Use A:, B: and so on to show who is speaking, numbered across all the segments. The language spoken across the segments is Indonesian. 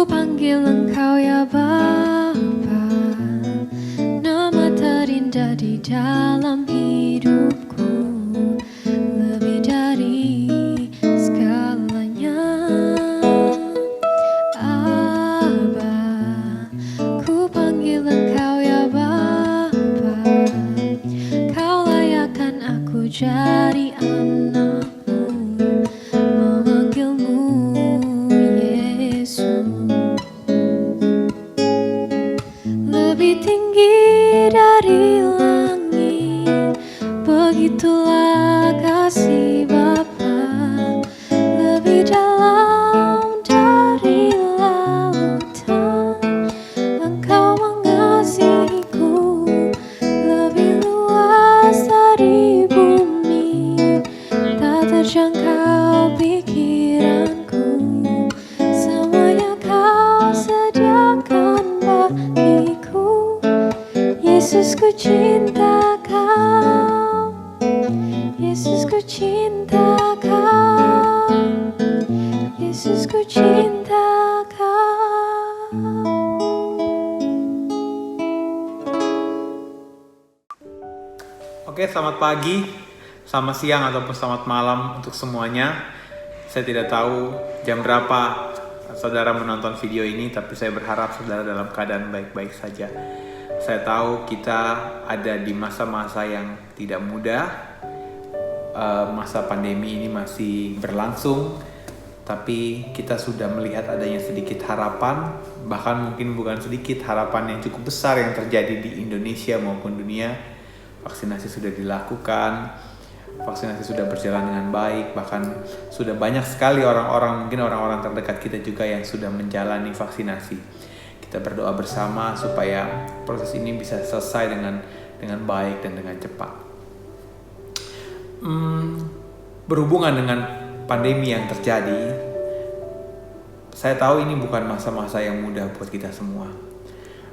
A: panggil Engkau ya Bapa, nama terindah di dalam hidupku, lebih dari segalanya. Aba, ku panggil Engkau ya Bapa, Kau layakkan aku jadi anakmu, memanggilmu Yesus. Lebih tinggi dari langit, begitulah kasih Bapa. Lebih dalam dari lautan, Engkau mengasihiku. Lebih luas dari bumi, tak terjangkau pikiranku. Semuanya Kau sediakan bagiku. Yesus, ku cinta Kau. Yesus, ku cinta Kau. Yesus, ku cinta Kau.
B: Oke, selamat pagi, selamat siang, ataupun selamat malam untuk semuanya. Saya tidak tahu jam berapa saudara menonton video ini, tapi saya berharap saudara dalam keadaan baik-baik saja. Saya tahu kita ada di masa-masa yang tidak mudah. Masa pandemi ini masih berlangsung, tapi kita sudah melihat adanya sedikit harapan, bahkan mungkin bukan sedikit, harapan yang cukup besar yang terjadi di Indonesia maupun dunia. Vaksinasi sudah dilakukan, vaksinasi sudah berjalan dengan baik, bahkan sudah banyak sekali mungkin orang-orang terdekat kita juga yang sudah menjalani vaksinasi. Kita berdoa bersama supaya proses ini bisa selesai dengan baik dan dengan cepat. Berhubungan dengan pandemi yang terjadi, saya tahu ini bukan masa-masa yang mudah buat kita semua.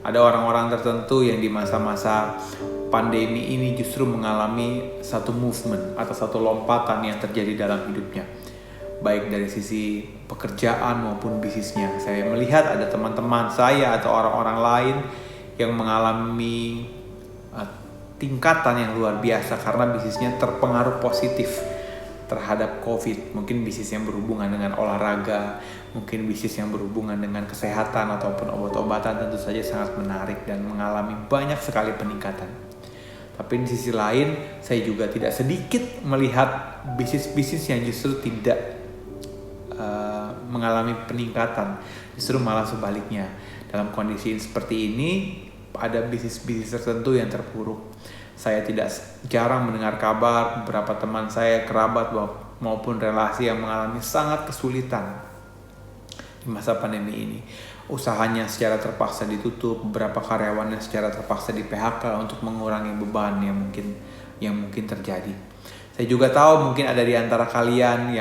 B: Ada orang-orang tertentu yang di masa-masa pandemi ini justru mengalami satu movement atau satu lompatan yang terjadi dalam hidupnya, baik dari sisi pekerjaan maupun bisnisnya. Saya melihat ada teman-teman saya atau orang-orang lain yang mengalami tingkatan yang luar biasa karena bisnisnya terpengaruh positif terhadap COVID. Mungkin bisnis yang berhubungan dengan olahraga, mungkin bisnis yang berhubungan dengan kesehatan ataupun obat-obatan, tentu saja sangat menarik dan mengalami banyak sekali peningkatan. Tapi di sisi lain, saya juga tidak sedikit melihat bisnis-bisnis yang justru tidak mengalami peningkatan, justru malah sebaliknya. Dalam kondisi seperti ini, ada bisnis-bisnis tertentu yang terpuruk. Saya tidak jarang mendengar kabar beberapa teman saya, kerabat maupun relasi yang mengalami sangat kesulitan di masa pandemi ini. Usahanya secara terpaksa ditutup, beberapa karyawannya secara terpaksa di PHK untuk mengurangi beban yang mungkin terjadi. Saya juga tahu mungkin ada di antara kalian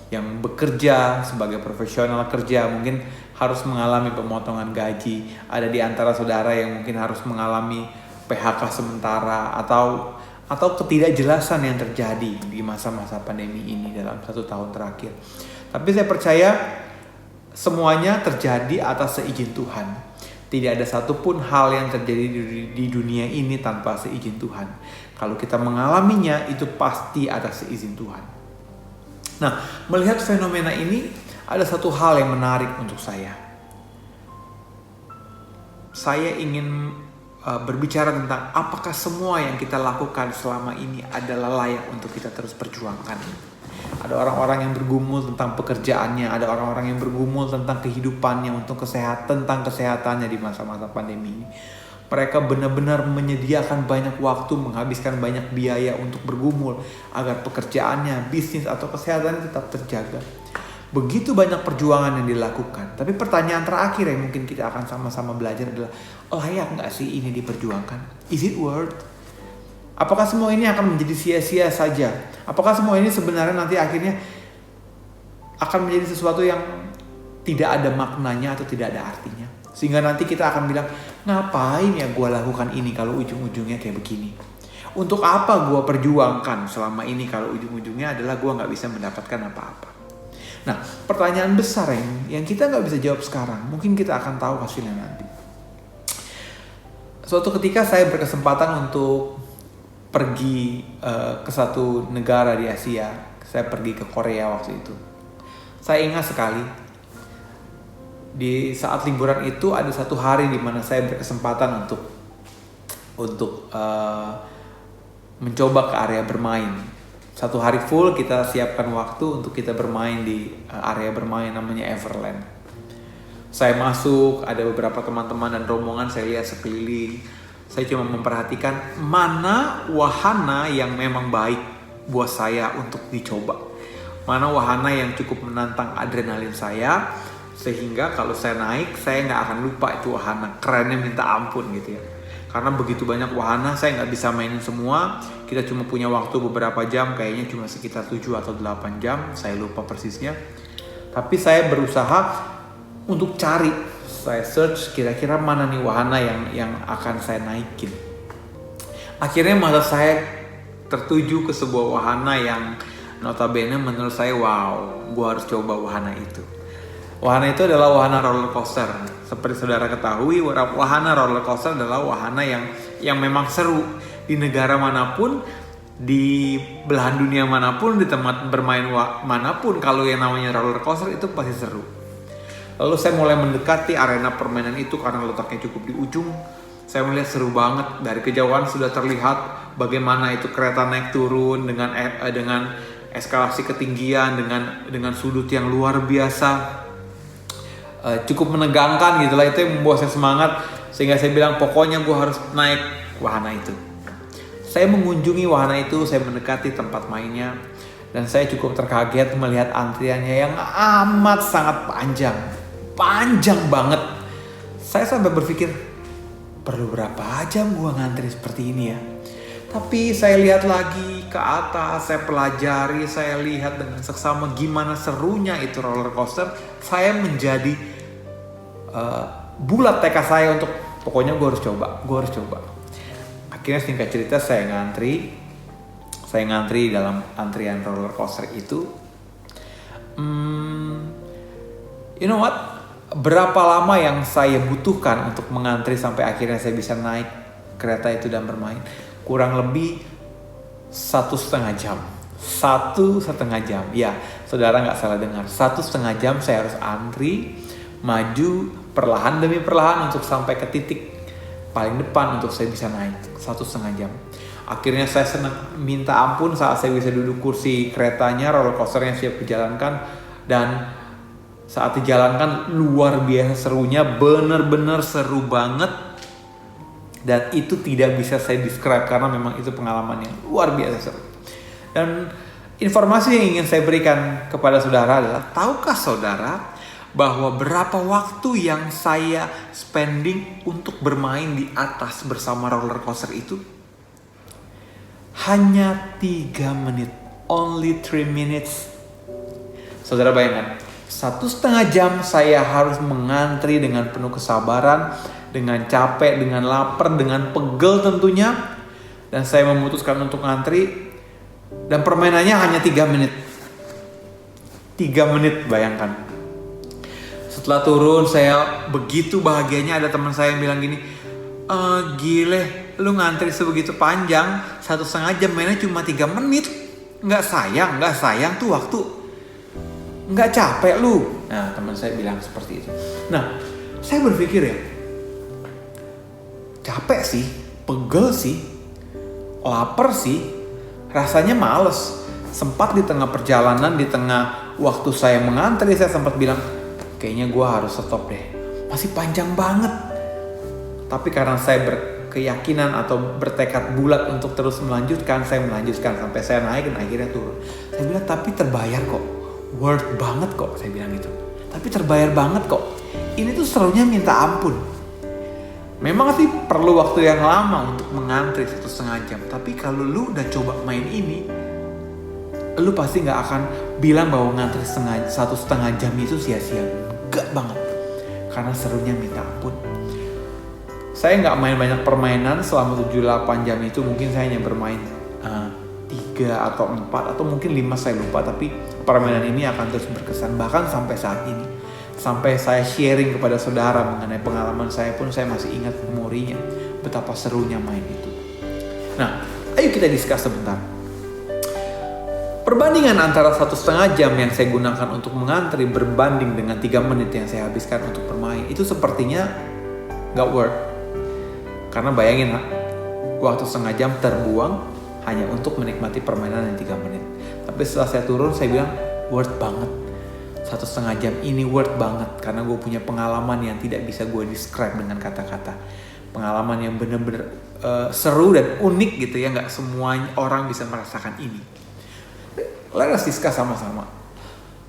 B: yang bekerja sebagai profesional kerja mungkin harus mengalami pemotongan gaji. Ada di antara saudara yang mungkin harus mengalami PHK sementara atau ketidakjelasan yang terjadi di masa-masa pandemi ini dalam 1 tahun terakhir. Tapi saya percaya semuanya terjadi atas seizin Tuhan. Tidak ada satupun hal yang terjadi di dunia ini tanpa seizin Tuhan. Kalau kita mengalaminya, itu pasti atas seizin Tuhan. Nah, melihat fenomena ini, ada satu hal yang menarik untuk saya. Saya ingin berbicara tentang apakah semua yang kita lakukan selama ini adalah layak untuk kita terus perjuangkan. Ada orang-orang yang bergumul tentang pekerjaannya, ada orang-orang yang bergumul tentang kehidupannya, tentang kesehatannya di masa-masa pandemi ini. Mereka benar-benar menyediakan banyak waktu, menghabiskan banyak biaya untuk bergumul agar pekerjaannya, bisnis atau kesehatannya tetap terjaga. Begitu banyak perjuangan yang dilakukan. Tapi pertanyaan terakhir yang mungkin kita akan sama-sama belajar adalah, layak nggak sih ini diperjuangkan? Is it worth? Apakah semua ini akan menjadi sia-sia saja? Apakah semua ini sebenarnya nanti akhirnya akan menjadi sesuatu yang tidak ada maknanya atau tidak ada artinya. Sehingga nanti kita akan bilang, ngapain ya gue lakukan ini kalau ujung-ujungnya kayak begini? Untuk apa gue perjuangkan selama ini kalau ujung-ujungnya adalah gue gak bisa mendapatkan apa-apa? Nah, pertanyaan besar yang kita gak bisa jawab sekarang, mungkin kita akan tahu hasilnya nanti. Suatu ketika saya berkesempatan untuk pergi ke satu negara di Asia. Saya pergi ke Korea waktu itu. Saya ingat sekali, di saat liburan itu ada satu hari di mana saya berkesempatan untuk mencoba ke area bermain. Satu hari full kita siapkan waktu untuk kita bermain di area bermain namanya Everland. Saya masuk, ada beberapa teman-teman dan rombongan, saya lihat sekeliling. Saya cuma memperhatikan mana wahana yang memang baik buat saya untuk dicoba. Mana wahana yang cukup menantang adrenalin saya, sehingga kalau saya naik, saya nggak akan lupa itu wahana. Kerennya minta ampun gitu ya. Karena begitu banyak wahana, saya nggak bisa mainin semua. Kita cuma punya waktu beberapa jam, kayaknya cuma sekitar 7 atau 8 jam. Saya lupa persisnya. Tapi saya berusaha untuk cari. Saya search kira-kira mana nih wahana yang akan saya naikin. Akhirnya mata saya tertuju ke sebuah wahana yang notabene menurut saya, wow, gue harus coba wahana itu. Wahana itu adalah wahana roller coaster. Seperti saudara ketahui, wahana roller coaster adalah wahana yang memang seru. Di negara manapun, di belahan dunia manapun, di tempat bermain manapun, kalau yang namanya roller coaster itu pasti seru. Lalu saya mulai mendekati arena permainan itu karena letaknya cukup di ujung. Saya melihat seru banget. Dari kejauhan sudah terlihat bagaimana itu kereta naik turun dengan eskalasi ketinggian, dengan sudut yang luar biasa. Cukup menegangkan gitu lah, itu yang membuat saya semangat. Sehingga saya bilang pokoknya gue harus naik wahana itu. Saya mengunjungi wahana itu, saya mendekati tempat mainnya. Dan saya cukup terkaget melihat antriannya yang amat sangat panjang. Panjang banget. Saya sampai berpikir, perlu berapa jam gua ngantri seperti ini ya? Tapi saya lihat lagi ke atas, saya pelajari, saya lihat dengan seksama gimana serunya itu roller coaster. Saya menjadi bulat tekad saya untuk pokoknya gua harus coba. Akhirnya singkat cerita saya ngantri dalam antrian roller coaster itu. You know what? Berapa lama yang saya butuhkan untuk mengantri sampai akhirnya saya bisa naik kereta itu dan bermain? Kurang lebih 1,5 jam. 1,5 jam. Ya, saudara nggak salah dengar. 1,5 jam saya harus antri, maju perlahan demi perlahan untuk sampai ke titik paling depan untuk saya bisa naik. 1,5 jam. Akhirnya saya senang minta ampun saat saya bisa duduk kursi keretanya, roller coasternya siap dijalankan, dan saat dijalankan luar biasa serunya, bener-bener seru banget. Dan itu tidak bisa saya describe karena memang itu pengalaman yang luar biasa seru. Dan informasi yang ingin saya berikan kepada saudara adalah, tahukah saudara bahwa berapa waktu yang saya spending untuk bermain di atas bersama roller coaster itu? Hanya 3 menit. Only 3 minutes. Saudara bayangkan, 1,5 jam saya harus mengantri dengan penuh kesabaran, dengan capek, dengan lapar, dengan pegel tentunya. Dan saya memutuskan untuk ngantri. Dan permainannya hanya 3 menit. 3 menit, bayangkan. Setelah turun, saya begitu bahagianya. Ada teman saya yang bilang gini, gile, lu ngantri sebegitu panjang, 1,5 jam mainnya cuma 3 menit. Nggak sayang tuh waktu. Nggak capek lu. Nah, teman saya bilang seperti itu. Nah, saya berpikir ya, capek sih, pegel sih, lapar sih, rasanya males. Sempat di tengah perjalanan, di tengah waktu saya mengantri, saya sempat bilang, kayaknya gue harus stop deh, masih panjang banget. Tapi karena saya berkeyakinan atau bertekad bulat untuk terus melanjutkan, saya melanjutkan sampai saya naik dan akhirnya turun. Saya bilang, tapi terbayar kok, worth banget kok, saya bilang gitu. Tapi terbayar banget kok, ini tuh serunya minta ampun. Memang sih perlu waktu yang lama untuk mengantri 1,5 jam. Tapi kalau lu udah coba main ini, lu pasti nggak akan bilang bahwa ngantri 1,5 jam itu sia-sia. Enggak banget. Karena serunya minta ampun. Saya nggak main banyak permainan selama 7-8 jam itu. Mungkin saya hanya bermain 3 atau 4 atau mungkin 5, saya lupa. Tapi permainan ini akan terus berkesan. Bahkan sampai saat ini. Sampai saya sharing kepada saudara mengenai pengalaman saya pun, saya masih ingat memorinya. Betapa serunya main itu. Nah, ayo kita discuss sebentar. Perbandingan antara 1,5 jam yang saya gunakan untuk mengantri berbanding dengan 3 menit yang saya habiskan untuk bermain, itu sepertinya gak worth. Karena bayangin, waktu 1,5 jam terbuang hanya untuk menikmati permainan yang 3 menit. Tapi setelah saya turun, saya bilang worth banget. 1,5 jam ini worth banget. Karena gue punya pengalaman yang tidak bisa gue describe dengan kata-kata. Pengalaman yang benar-benar seru dan unik gitu ya. Gak semua orang bisa merasakan ini. Let us discuss sama-sama.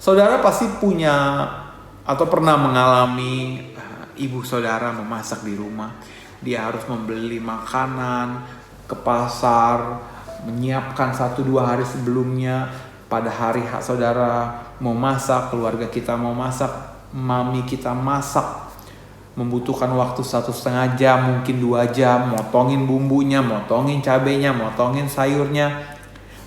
B: Saudara pasti punya atau pernah mengalami ibu saudara memasak di rumah. Dia harus membeli makanan ke pasar, menyiapkan 1-2 hari sebelumnya. Pada hari saudara mau masak, keluarga kita mau masak, mami kita masak, membutuhkan waktu 1,5 jam, mungkin 2 jam, motongin bumbunya, motongin cabenya, motongin sayurnya.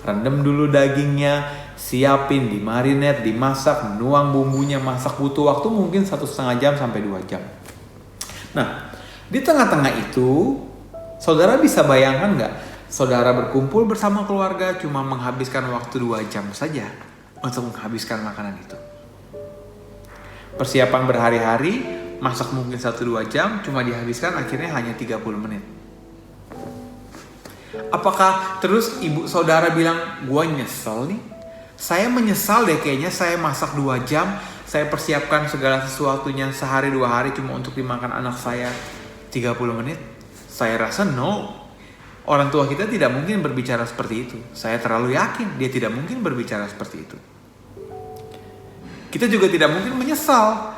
B: Rendam dulu dagingnya, siapin, dimarinate, dimasak, menuang bumbunya, masak, butuh waktu mungkin 1,5 jam sampai 2 jam. Nah, di tengah-tengah itu, saudara bisa bayangkan gak? Saudara berkumpul bersama keluarga cuma menghabiskan waktu 2 jam saja untuk menghabiskan makanan itu. Persiapan berhari-hari, masak mungkin 1-2 jam, cuma dihabiskan akhirnya hanya 30 menit. Apakah terus ibu saudara bilang, gue nyesel nih? Saya menyesal deh kayaknya saya masak 2 jam, saya persiapkan segala sesuatunya sehari 2 hari cuma untuk dimakan anak saya 30 menit. Saya rasa no. Orang tua kita tidak mungkin berbicara seperti itu. Saya terlalu yakin dia tidak mungkin berbicara seperti itu. Kita juga tidak mungkin menyesal.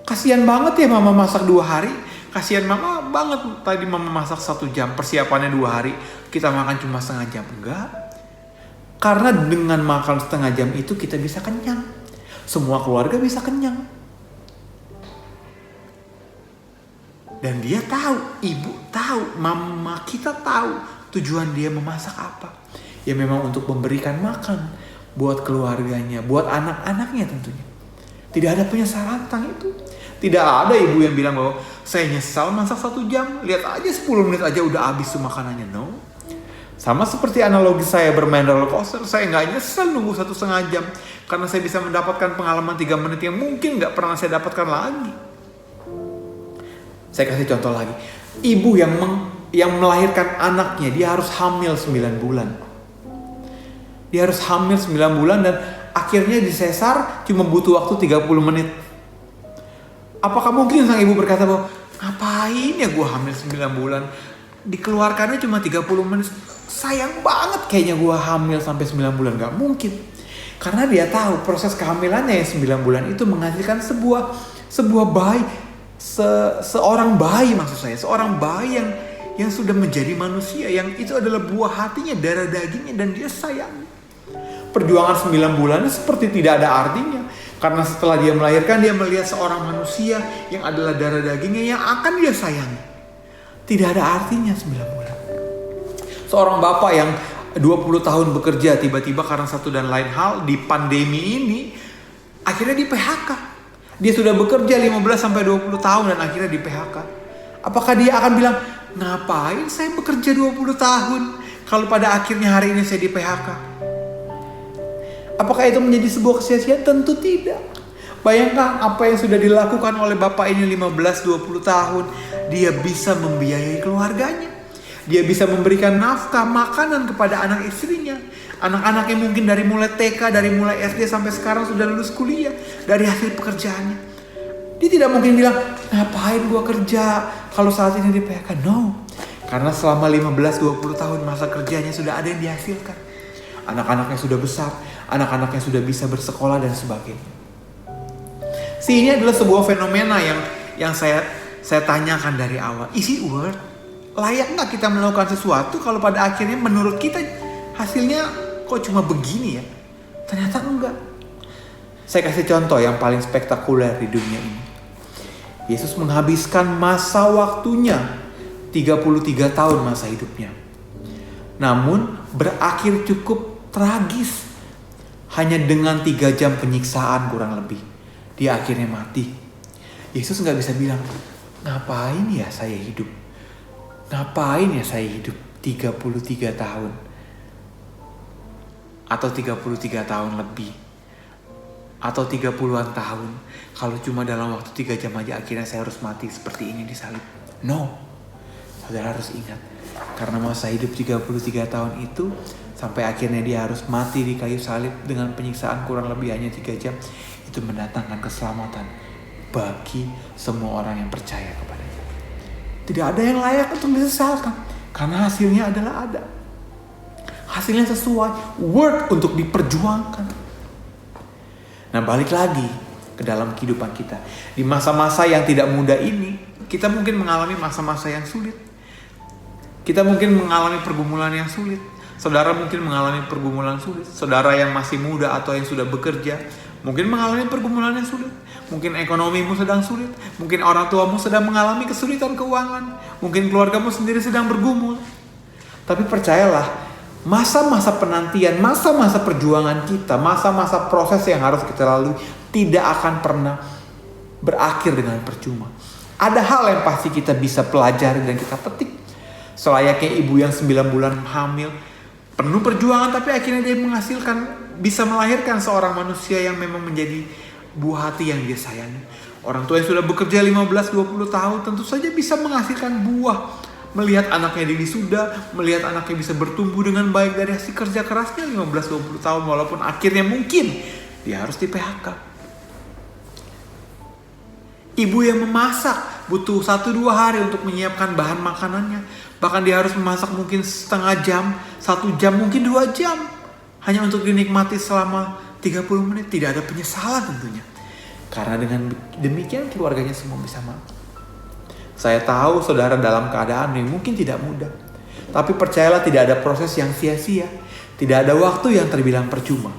B: Kasian banget ya mama masak 2 hari. Kasian mama banget tadi mama masak 1 jam, persiapannya 2 hari, kita makan cuma 1/2 jam. Enggak. Karena dengan makan 1/2 jam itu kita bisa kenyang. Semua keluarga bisa kenyang. Dan dia tahu, ibu tahu, mama kita tahu tujuan dia memasak apa. Ya memang untuk memberikan makan buat keluarganya, buat anak-anaknya tentunya. Tidak ada penyesalan tentang itu. Tidak ada ibu yang bilang bahwa saya nyesal masak 1 jam, lihat aja 10 menit aja udah habis tuh makanannya. No. Sama seperti analogi saya bermain roller coaster, saya nggak nyesel nunggu 1,5 jam karena saya bisa mendapatkan pengalaman 3 menit yang mungkin nggak pernah saya dapatkan lagi. Saya kasih contoh lagi, ibu yang melahirkan anaknya, dia harus hamil 9 bulan. Dia harus hamil 9 bulan dan akhirnya disesar cuma butuh waktu 30 menit. Apakah mungkin sang ibu berkata bahwa ngapain ya gue hamil 9 bulan, dikeluarkannya cuma 30 menit, sayang banget kayaknya gue hamil sampai 9 bulan. Gak mungkin. Karena dia tahu proses kehamilannya yang 9 bulan itu menghasilkan sebuah bayi, seorang bayi maksud saya, seorang bayi yang sudah menjadi manusia, yang itu adalah buah hatinya, darah dagingnya, dan dia sayang. Perjuangan 9 bulannya seperti tidak ada artinya. Karena setelah dia melahirkan, dia melihat seorang manusia yang adalah darah dagingnya yang akan dia sayangi. Tidak ada artinya 9 bulan. Seorang bapak yang 20 tahun bekerja, tiba-tiba karena satu dan lain hal di pandemi ini, akhirnya di PHK. Dia sudah bekerja 15-20 tahun dan akhirnya di PHK. Apakah dia akan bilang, ngapain saya bekerja 20 tahun kalau pada akhirnya hari ini saya di PHK? Apakah itu menjadi sebuah kesia-siaan? Tentu tidak. Bayangkan apa yang sudah dilakukan oleh bapak ini 15-20 tahun. Dia bisa membiayai keluarganya. Dia bisa memberikan nafkah, makanan kepada anak istrinya. Anak-anaknya mungkin dari mulai TK, dari mulai SD sampai sekarang sudah lulus kuliah dari hasil pekerjaannya. Dia tidak mungkin bilang, ngapain gua kerja kalau saat ini di PHK? No. Karena selama 15-20 tahun masa kerjanya sudah ada yang dihasilkan. Anak-anaknya sudah besar, anak-anaknya sudah bisa bersekolah dan sebagainya. Ini adalah sebuah fenomena yang saya tanyakan dari awal. Is it worth? Layak nggak kita melakukan sesuatu kalau pada akhirnya menurut kita hasilnya kok cuma begini ya? Ternyata enggak. Saya kasih contoh yang paling spektakuler di dunia ini. Yesus menghabiskan masa waktunya 33 tahun masa hidupnya. Namun berakhir cukup tragis. Hanya dengan 3 jam penyiksaan kurang lebih. Dia akhirnya mati. Yesus gak bisa bilang, ngapain ya saya hidup? Ngapain ya saya hidup 33 tahun? Atau 33 tahun lebih? Atau 30-an tahun? Kalau cuma dalam waktu 3 jam aja akhirnya saya harus mati seperti ini disalib. No. Saudara harus ingat. Karena masa hidup 33 tahun itu sampai akhirnya dia harus mati di kayu salib dengan penyiksaan kurang lebih hanya 3 jam. Itu mendatangkan keselamatan bagi semua orang yang percaya kepadanya. Tidak ada yang layak untuk disesalkan. Karena hasilnya adalah ada. Hasilnya sesuai. Worth untuk diperjuangkan. Nah, balik lagi ke dalam kehidupan kita. Di masa-masa yang tidak mudah ini, kita mungkin mengalami masa-masa yang sulit. Kita mungkin mengalami pergumulan yang sulit. Saudara mungkin mengalami pergumulan sulit. Saudara yang masih muda atau yang sudah bekerja mungkin mengalami pergumulan yang sulit. Mungkin ekonomimu sedang sulit. Mungkin orang tuamu sedang mengalami kesulitan keuangan. Mungkin keluargamu sendiri sedang bergumul. Tapi percayalah, masa-masa penantian, masa-masa perjuangan kita, masa-masa proses yang harus kita lalui tidak akan pernah berakhir dengan percuma. Ada hal yang pasti kita bisa pelajari dan kita petik. Selayaknya ibu yang 9 bulan hamil, penuh perjuangan tapi akhirnya dia menghasilkan, bisa melahirkan seorang manusia yang memang menjadi buah hati yang dia sayangi. Orang tua yang sudah bekerja 15-20 tahun tentu saja bisa menghasilkan buah. Melihat anaknya diwisuda, melihat anaknya bisa bertumbuh dengan baik dari hasil kerja kerasnya 15-20 tahun. Walaupun akhirnya mungkin dia harus di PHK. Ibu yang memasak butuh 1-2 hari untuk menyiapkan bahan makanannya. Bahkan dia harus memasak mungkin setengah jam, 1 jam, mungkin 2 jam. Hanya untuk dinikmati selama 30 menit. Tidak ada penyesalan tentunya. Karena dengan demikian keluarganya semua bisa makan. Saya tahu saudara dalam keadaan yang mungkin tidak mudah. Tapi percayalah tidak ada proses yang sia-sia. Tidak ada waktu yang terbilang percuma.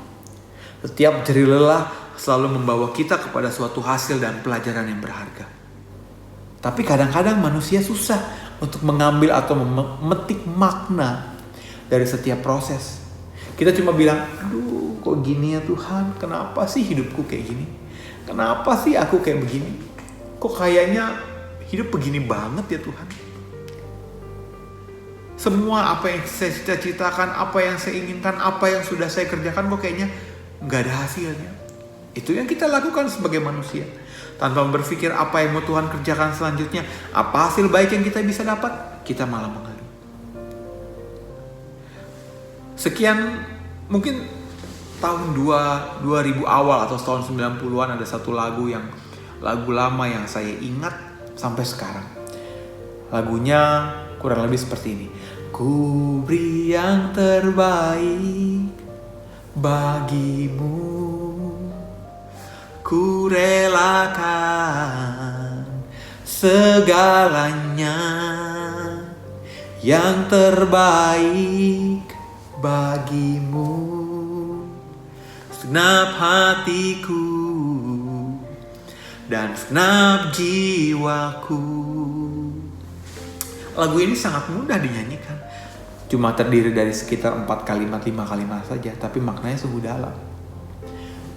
B: Setiap jerih lelah selalu membawa kita kepada suatu hasil dan pelajaran yang berharga. Tapi kadang-kadang manusia susah untuk mengambil atau memetik makna dari setiap proses. Kita cuma bilang, aduh kok gini ya Tuhan, kenapa sih hidupku kayak gini? Kenapa sih aku kayak begini? Kok kayaknya hidup begini banget ya Tuhan? Semua apa yang saya cita-citakan, apa yang saya inginkan, apa yang sudah saya kerjakan kok kayaknya gak ada hasilnya. Itu yang kita lakukan sebagai manusia. Tanpa berpikir apa yang mau Tuhan kerjakan selanjutnya, apa hasil baik yang kita bisa dapat, kita malah mengeluh. Sekian mungkin tahun 2000 awal atau tahun 90-an ada satu lagu lama yang saya ingat sampai sekarang. Lagunya kurang lebih seperti ini. Ku beri yang terbaik bagimu, ku relakan segalanya, yang terbaik bagimu, segenap hatiku dan segenap jiwaku. Lagu ini sangat mudah dinyanyikan. Cuma terdiri dari sekitar 4 kalimat, 5 kalimat saja. Tapi maknanya sungguh dalam.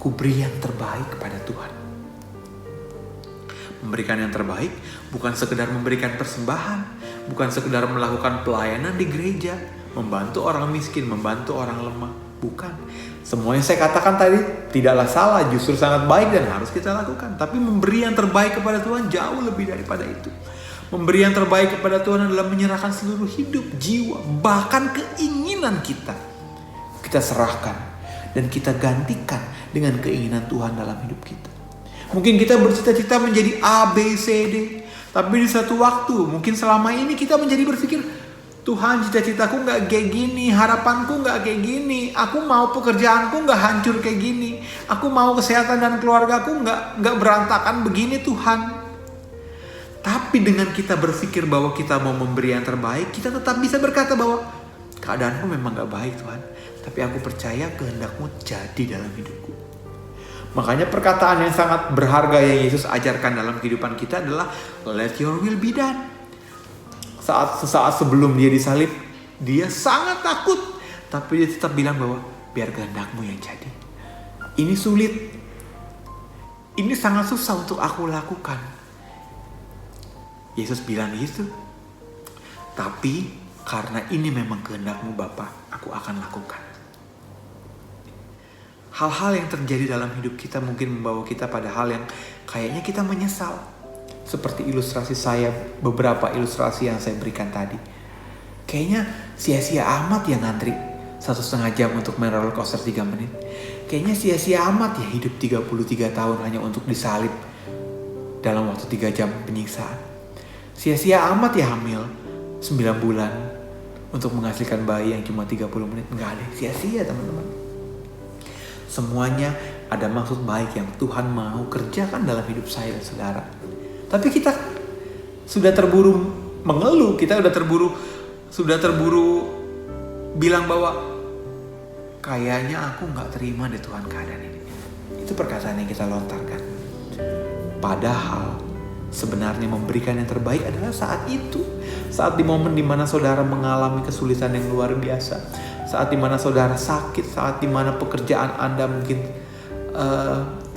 B: Ku beri yang terbaik kepada Tuhan. Memberikan yang terbaik bukan sekedar memberikan persembahan. Bukan sekedar melakukan pelayanan di gereja. Membantu orang miskin, membantu orang lemah. Bukan. Semua yang saya katakan tadi tidaklah salah, justru sangat baik dan harus kita lakukan. Tapi memberi yang terbaik kepada Tuhan jauh lebih daripada itu. Memberi yang terbaik kepada Tuhan adalah menyerahkan seluruh hidup, jiwa, bahkan keinginan kita. Kita serahkan dan kita gantikan dengan keinginan Tuhan dalam hidup kita. Mungkin kita bercita-cita menjadi A, B, C, D. Tapi di satu waktu, mungkin selama ini kita menjadi berpikir, Tuhan, cita-citaku gak kayak gini, harapanku gak kayak gini, aku mau pekerjaanku gak hancur kayak gini, aku mau kesehatan dan keluargaku gak berantakan begini Tuhan. Tapi dengan kita berpikir bahwa kita mau memberi yang terbaik, kita tetap bisa berkata bahwa keadaanku memang gak baik Tuhan. tapi aku percaya kehendak-Mu jadi dalam hidupku. Makanya perkataan yang sangat berharga yang Yesus ajarkan dalam kehidupan kita adalah let your will be done. Sesaat sebelum dia disalib, dia sangat takut, tapi dia tetap bilang bahwa biar kehendak-Mu yang jadi. Ini sulit. Ini sangat susah untuk aku lakukan. Yesus bilang gitu. Tapi karena ini memang kehendak-Mu Bapa, aku akan lakukan. Hal-hal yang terjadi dalam hidup kita mungkin membawa kita pada hal yang kayaknya kita menyesal. Seperti ilustrasi saya, beberapa ilustrasi yang saya berikan tadi. Kayaknya sia-sia amat ya ngantri 1,5 jam untuk main roller coaster 3 menit. Kayaknya sia-sia amat ya hidup 33 tahun hanya untuk disalib dalam waktu 3 jam penyiksaan. Sia-sia amat ya hamil 9 bulan untuk menghasilkan bayi yang cuma 30 menit. Enggak ada sia-sia teman-teman. Semuanya ada maksud baik yang Tuhan mau kerjakan dalam hidup saya dan saudara. Tapi kita sudah terburu mengeluh, kita sudah terburu bilang bahwa kayaknya aku gak terima deh Tuhan keadaan ini. Itu perkataan yang kita lontarkan. Padahal sebenarnya memberikan yang terbaik adalah saat itu. Saat di momen dimana saudara mengalami kesulitan yang luar biasa. Saat dimana saudara sakit, saat dimana pekerjaan Anda mungkin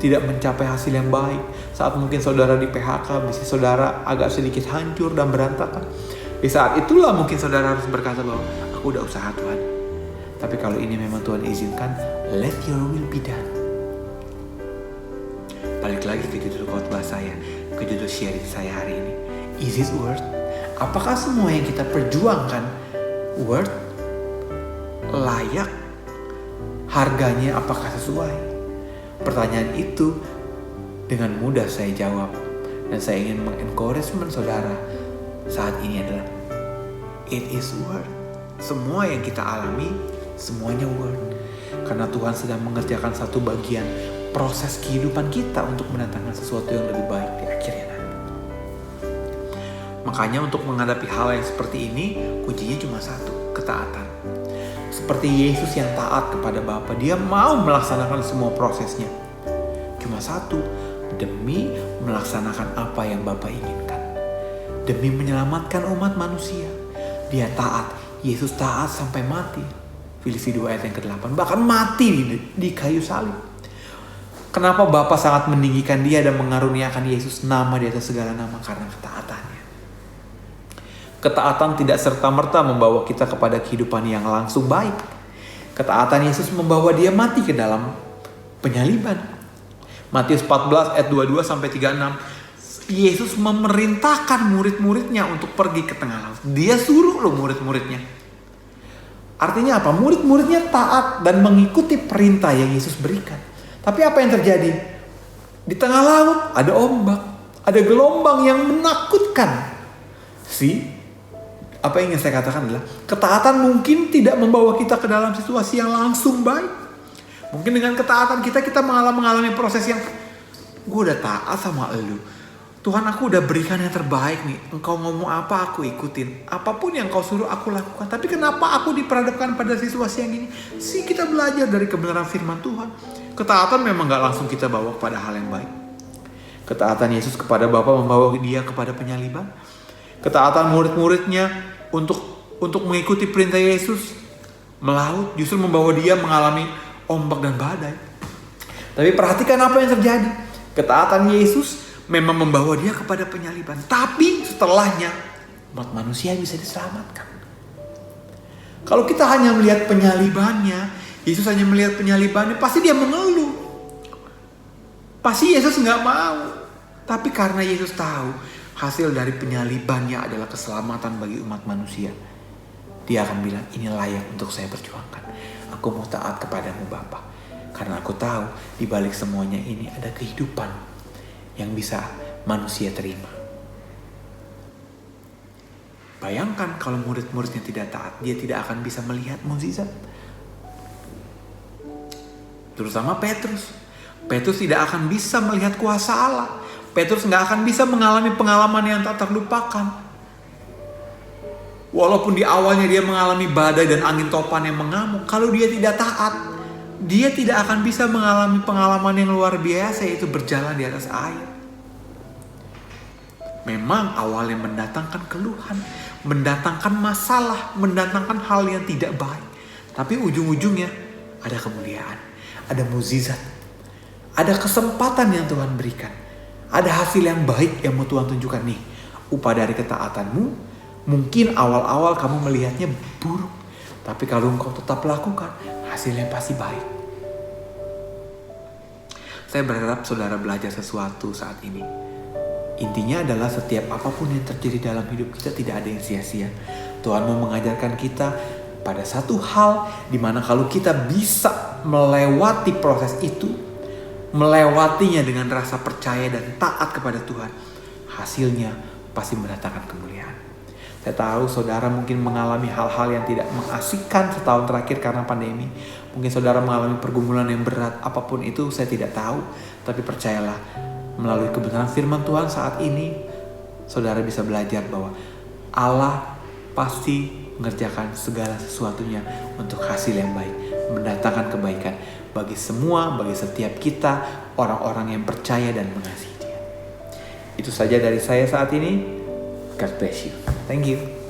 B: tidak mencapai hasil yang baik. Saat mungkin saudara di PHK, bisnis saudara agak sedikit hancur dan berantakan. Di saat itulah mungkin saudara harus berkata bahwa aku udah usaha Tuhan. Tapi kalau ini memang Tuhan izinkan, let your will be done. Balik lagi ke judul khotbah saya, ke judul sharing saya hari ini. Is it worth? Apakah semua yang kita perjuangkan worth? Layak? Harganya apakah sesuai? Pertanyaan itu dengan mudah saya jawab. Dan saya ingin mengencouragement saudara saat ini adalah it is worth. Semua yang kita alami, semuanya worth. Karena Tuhan sedang mengerjakan satu bagian proses kehidupan kita untuk mendatangkan sesuatu yang lebih baik di akhirnya nanti. Makanya untuk menghadapi hal yang seperti ini, kuncinya cuma satu, ketaatan. Seperti Yesus yang taat kepada Bapa, dia mau melaksanakan semua prosesnya. Cuma satu, demi melaksanakan apa yang Bapa inginkan. Demi menyelamatkan umat manusia. Dia taat, Yesus taat sampai mati. Filipi 2 ayat yang ke-8, bahkan mati di kayu salib. Kenapa Bapa sangat meninggikan dia dan mengaruniakan Yesus nama di atas segala nama? Karena ketaatannya. Ketaatan tidak serta-merta membawa kita kepada kehidupan yang langsung baik. Ketaatan Yesus membawa dia mati ke dalam penyaliban. Matius 14 ayat 22-36. Yesus memerintahkan murid-muridnya untuk pergi ke tengah laut. Dia suruh loh murid-muridnya. Artinya apa? Murid-muridnya taat dan mengikuti perintah yang Yesus berikan. Tapi apa yang terjadi? Di tengah laut ada ombak, ada gelombang yang menakutkan. Apa yang ingin saya katakan adalah ketaatan mungkin tidak membawa kita ke dalam situasi yang langsung baik. Mungkin dengan ketaatan kita mengalami proses yang gue udah taat sama elu. Tuhan, aku udah berikan yang terbaik nih. Engkau ngomong apa aku ikutin. Apapun yang kau suruh aku lakukan. Tapi kenapa aku diperhadapkan pada situasi yang ini? Kita belajar dari kebenaran firman Tuhan. Ketaatan memang gak langsung kita bawa kepada hal yang baik. Ketaatan Yesus kepada Bapa membawa dia kepada penyaliban. Ketaatan murid-muridnya untuk mengikuti perintah Yesus melaut justru membawa dia mengalami ombak dan badai. Tapi perhatikan apa yang terjadi. Ketaatan Yesus memang membawa dia kepada penyaliban. Tapi setelahnya umat manusia bisa diselamatkan. Kalau kita hanya melihat penyalibannya, Yesus hanya melihat penyalibannya, pasti dia mengeluh. Pasti Yesus gak mau. Tapi karena Yesus tahu hasil dari penyalibannya adalah keselamatan bagi umat manusia, dia akan bilang, ini layak untuk saya perjuangkan. Aku mau taat kepadamu Bapa. Karena aku tahu di balik semuanya ini ada kehidupan yang bisa manusia terima. Bayangkan kalau murid-muridnya tidak taat, dia tidak akan bisa melihat mukjizat. Terutama Petrus. Petrus tidak akan bisa melihat kuasa Allah. Petrus gak akan bisa mengalami pengalaman yang tak terlupakan. Walaupun di awalnya dia mengalami badai dan angin topan yang mengamuk, kalau dia tidak taat, dia tidak akan bisa mengalami pengalaman yang luar biasa, yaitu berjalan di atas air. Memang awalnya mendatangkan keluhan, mendatangkan masalah, mendatangkan hal yang tidak baik. Tapi ujung-ujungnya ada kemuliaan, ada mukjizat, ada kesempatan yang Tuhan berikan. Ada hasil yang baik yang mau Tuhan tunjukkan nih. Upah dari ketaatanmu, mungkin awal-awal kamu melihatnya buruk. Tapi kalau engkau tetap lakukan, hasilnya pasti baik. Saya berharap saudara belajar sesuatu saat ini. Intinya adalah setiap apapun yang terjadi dalam hidup kita tidak ada yang sia-sia. Tuhan mau mengajarkan kita pada satu hal di mana kalau kita bisa melewati proses itu, melewatinya dengan rasa percaya dan taat kepada Tuhan, hasilnya pasti mendatangkan kemuliaan. Saya tahu saudara mungkin mengalami hal-hal yang tidak mengasihkan setahun terakhir karena pandemi. Mungkin saudara mengalami pergumulan yang berat, apapun itu saya tidak tahu. Tapi percayalah, melalui kebenaran firman Tuhan saat ini, saudara bisa belajar bahwa Allah pasti mengerjakan segala sesuatunya untuk hasil yang baik, mendatangkan kebaikan bagi semua, bagi setiap kita, orang-orang yang percaya dan mengasihi Dia. Itu saja dari saya saat ini. God bless you. Thank you.